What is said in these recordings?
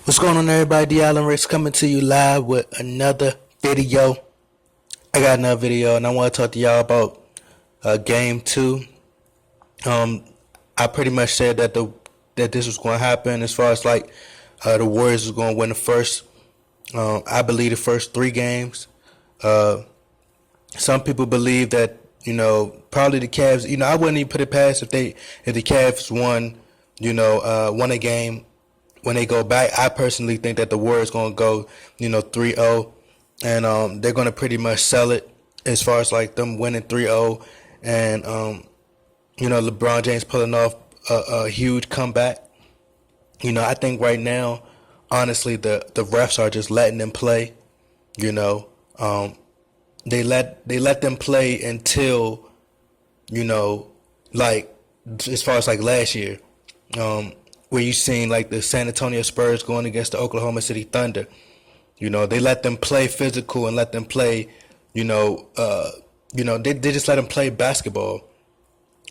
What's going on, everybody? D. Allen Ricks coming to you live with another video. I got another video, and I want to talk to y'all about game two. I pretty much said that this was going to happen as far as like the Warriors was going to win the first. I believe the first three games. Some people believe that probably the Cavs. I wouldn't even put it past if the Cavs won. Won a game. When they go back, I personally think that the Warriors going to go, 3-0, and they're going to pretty much sell it as far as like them winning 3-0, and LeBron James pulling off a huge comeback. I think right now, honestly, the refs are just letting them play. They let them play until, like as far as like last year. Where you seen like the San Antonio Spurs going against the Oklahoma City Thunder. They let them play physical and let them play, they just let them play basketball.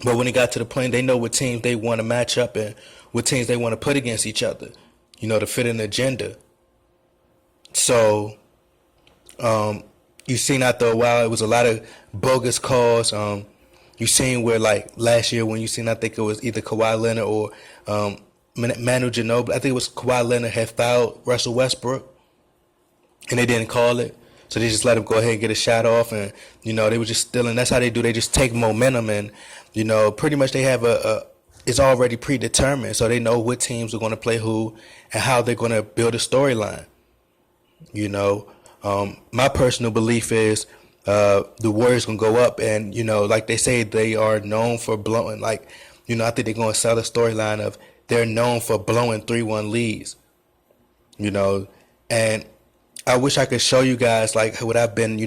But when it got to the point, they know what teams they want to match up and what teams they want to put against each other, to fit an agenda. So, you seen after a while, it was a lot of bogus calls. You seen where like last year when you seen, I think it was either Kawhi Leonard or, Manu Ginobili, I think it was Kawhi Leonard had fouled Russell Westbrook, and they didn't call it, so they just let him go ahead and get a shot off, and they were just stealing. That's how they do. They just take momentum, and pretty much they have it's already predetermined, so they know what teams are going to play who and how they're going to build a storyline. My personal belief is the Warriors gonna go up, and like they say, they are known for blowing. Like I think they're going to sell a storyline of. They're known for blowing 3-1 leads, and I wish I could show you guys like what I've been,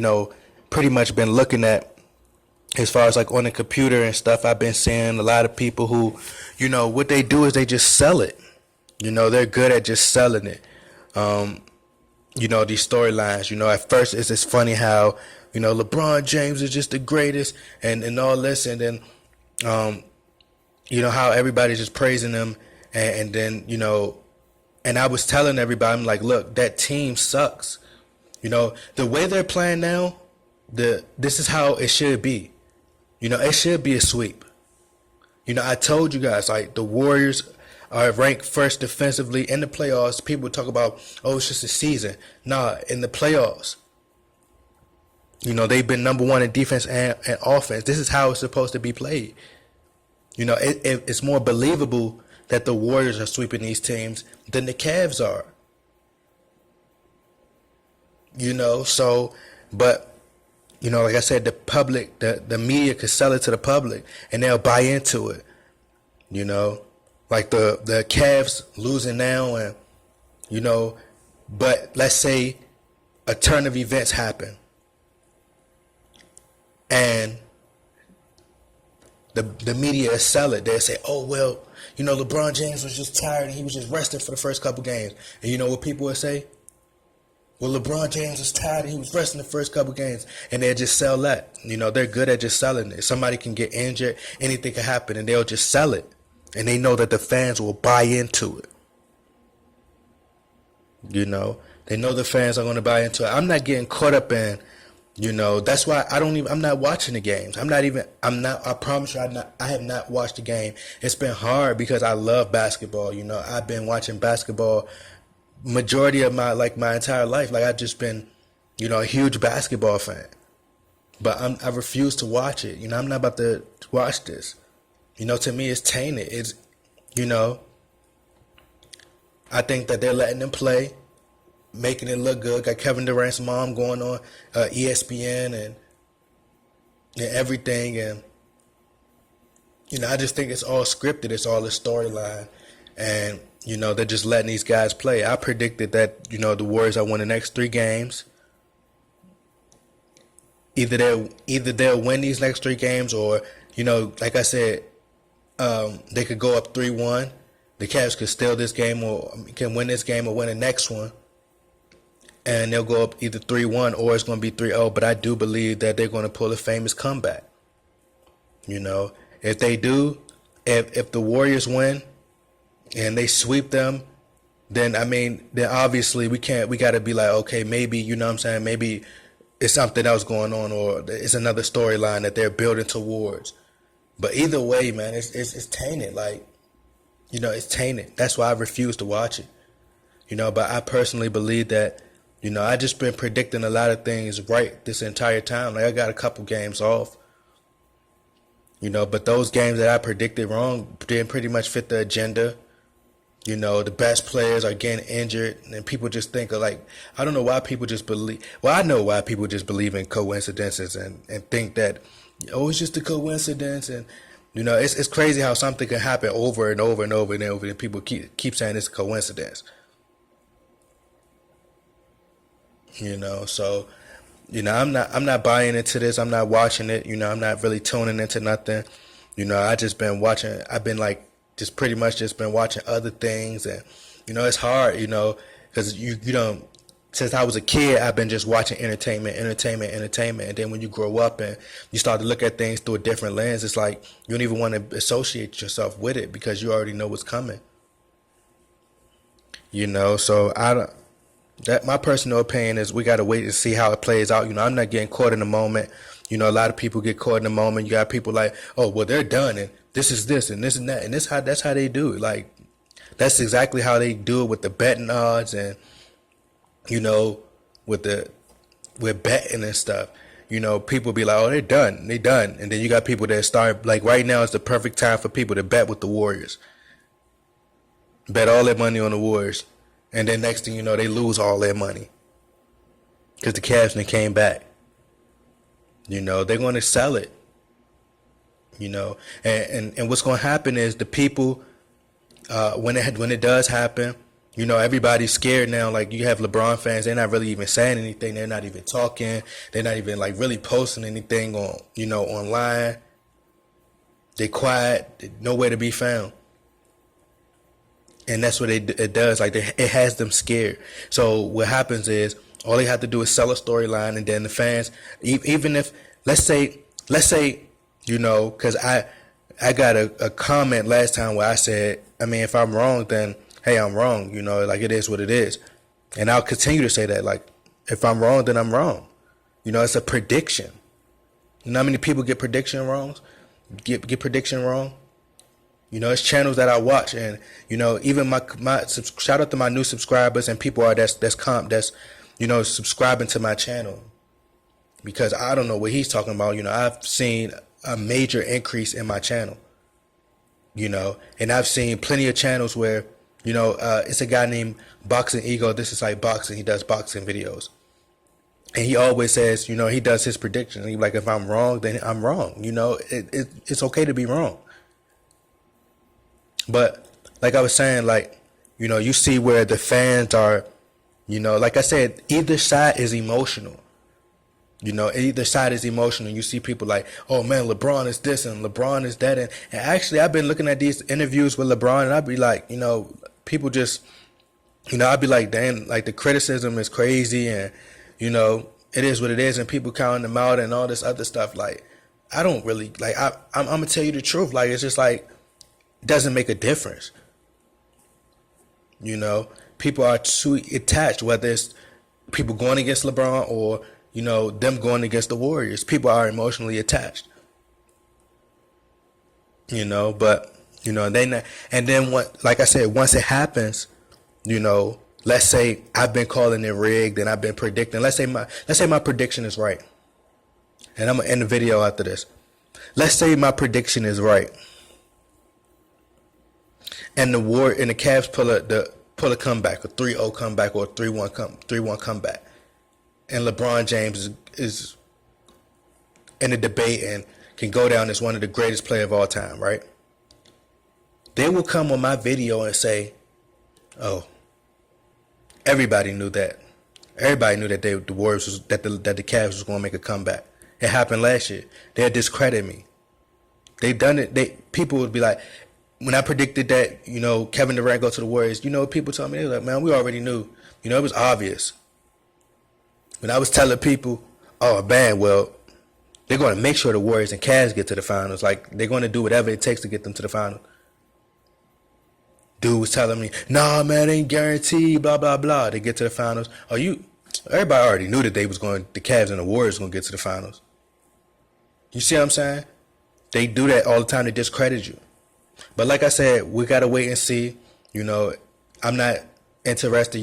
pretty much been looking at as far as like on the computer and stuff. I've been seeing a lot of people who, what they do is they just sell it. They're good at just selling it. These storylines, at first it's just funny how, LeBron James is just the greatest and all this, and then, how everybody's just praising him. And then, and I was telling everybody, I'm like, look, that team sucks. The way they're playing now, this is how it should be. It should be a sweep. I told you guys, like, the Warriors are ranked first defensively in the playoffs. People talk about, oh, it's just a season. Nah, in the playoffs. They've been number one in defense and offense. This is how it's supposed to be played. It's more believable that the Warriors are sweeping these teams than the Cavs are. So, but, like I said, the public, the media could sell it to the public and they'll buy into it. Like the Cavs losing now and, but let's say a turn of events happen and the media sell it. They'll say, oh, well, LeBron James was just tired and he was just resting for the first couple games. And you know what people will say? Well, LeBron James was tired and he was resting the first couple games. And they'll just sell that. They're good at just selling it. Somebody can get injured, anything can happen, and they'll just sell it. And they know that the fans will buy into it. They know the fans are going to buy into it. I'm not getting caught up in, that's why I'm not watching the games. I promise you, I have not watched the game. It's been hard because I love basketball. I've been watching basketball majority of my entire life. Like I've just been, a huge basketball fan, but I refuse to watch it. I'm not about to watch this. To me, it's tainted. It's, I think that they're letting them play, making it look good. Got Kevin Durant's mom going on ESPN and everything, and I just think it's all scripted. It's all a storyline, and they're just letting these guys play. I predicted that the Warriors are winning the next three games. Either they'll win these next three games, or like I said, they could go up 3-1. The Cavs could steal this game or can win this game or win the next one. And they'll go up either 3-1 or it's going to be 3-0. But I do believe that they're going to pull a famous comeback. If they do, if the Warriors win and they sweep them, then I mean, then obviously we got to be like, okay, maybe, you know what I'm saying? Maybe it's something else going on, or it's another storyline that they're building towards. But either way, man, it's tainted. Like, you know, it's tainted. That's why I refuse to watch it. You know, but I personally believe that, you know, I just been predicting a lot of things right this entire time. Like, I got a couple games off, you know, but those games that I predicted wrong didn't pretty much fit the agenda. You know, the best players are getting injured, and people just think of, like, I don't know why people just believe. Well, I know why people just believe in coincidences and think that, oh, it's just a coincidence. And, you know, it's crazy how something can happen over and over and over and over, and people keep saying it's a coincidence. You know, so, you know, I'm not buying into this. I'm not watching it. You know, I'm not really tuning into nothing. You know, I just been watching. I've been like just pretty much just been watching other things, and you know, it's hard. You know, because you know, since I was a kid, I've been just watching entertainment, and then when you grow up and you start to look at things through a different lens, it's like you don't even want to associate yourself with it because you already know what's coming. You know, so I don't. That my personal opinion is we got to wait and see how it plays out. You know, I'm not getting caught in the moment. You know, a lot of people get caught in the moment. You got people like, oh, well, they're done, and this is this, and this and that, and that's how they do it. Like, that's exactly how they do it with the betting odds, and you know, with betting and stuff. You know, people be like, oh, they're done, and then you got people that start, like, right now is the perfect time for people to bet with the Warriors, bet all their money on the Warriors. And then next thing you know, they lose all their money because the Cavs then came back. You know, they're going to sell it. You know, and what's going to happen is the people, when it does happen, you know, everybody's scared now. Like, you have LeBron fans, they're not really even saying anything. They're not even talking. They're not even like really posting anything on, you know, online. They're quiet, nowhere to be found. And that's what it does. Like, it has them scared. So what happens is all they have to do is sell a storyline, and then the fans, even if let's say, you know, because I got a comment last time where I said, I mean, if I'm wrong, then hey, I'm wrong. You know, like, it is what it is, and I'll continue to say that. Like, if I'm wrong, then I'm wrong. You know, it's a prediction. You know how many people get prediction wrong? Get prediction wrong. You know, it's channels that I watch, and you know, even my shout out to my new subscribers and people that's you know, subscribing to my channel, because I don't know what he's talking about. You know, I've seen a major increase in my channel. You know, and I've seen plenty of channels where, you know, it's a guy named Boxing Ego. This is like boxing. He does boxing videos, and he always says, you know, he does his predictions. He's like, if I'm wrong, then I'm wrong. You know, it's okay to be wrong. But like I was saying, like, you know, you see where the fans are, you know, like I said, either side is emotional. You know, either side is emotional. You see people like, oh man, LeBron is this and LeBron is that. And actually, I've been looking at these interviews with LeBron, and I'd be like, you know, people just, you know, I'd be like, damn, like, the criticism is crazy, and, you know, it is what it is, and people counting them out and all this other stuff. Like, I don't really, like, I'm going to tell you the truth. Like, it's just like, doesn't make a difference. You know, people are too attached, whether it's people going against LeBron or, you know, them going against the Warriors. People are emotionally attached. You know, but, you know, and then what, like I said, once it happens, you know, let's say I've been calling it rigged and I've been predicting. Let's say my prediction is right. And I'm gonna end the video after this. Let's say my prediction is right. And the Cavs pull a comeback, a 3-0 comeback, or a 3-1 comeback, and LeBron James is in the debate and can go down as one of the greatest players of all time, right? They will come on my video and say, "Oh, everybody knew that. Everybody knew that the Warriors that the Cavs was going to make a comeback. It happened last year. They'll discredit me. They done it. People would be like." When I predicted that, you know, Kevin Durant go to the Warriors, you know, people told me, they were like, man, we already knew. You know, it was obvious. When I was telling people, oh, man, well, they're going to make sure the Warriors and Cavs get to the finals. Like, they're going to do whatever it takes to get them to the finals. Dude was telling me, nah, man, it ain't guaranteed, blah, blah, blah. They get to the finals. Everybody already knew that the Cavs and the Warriors going to get to the finals. You see what I'm saying? They do that all the time to discredit you. But like I said, we got to wait and see. You know, I'm not interested,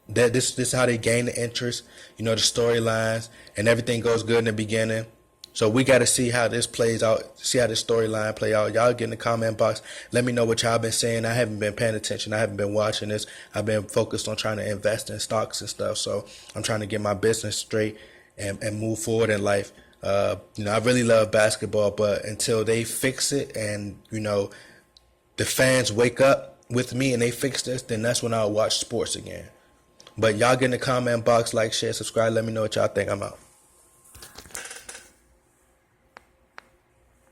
that this is how they gain the interest, the storylines, and everything goes good in the beginning. So we got to see how this plays out, see how this storyline play out. Y'all get in the comment box. Let me know what y'all been saying. I haven't been paying attention. I haven't been watching this. I've been focused on trying to invest in stocks and stuff. So I'm trying to get my business straight and move forward in life. I really love basketball, but until they fix it and, the fans wake up with me and they fix this, then that's when I'll watch sports again. But y'all get in the comment box, like, share, subscribe. Let me know what y'all think. I'm out.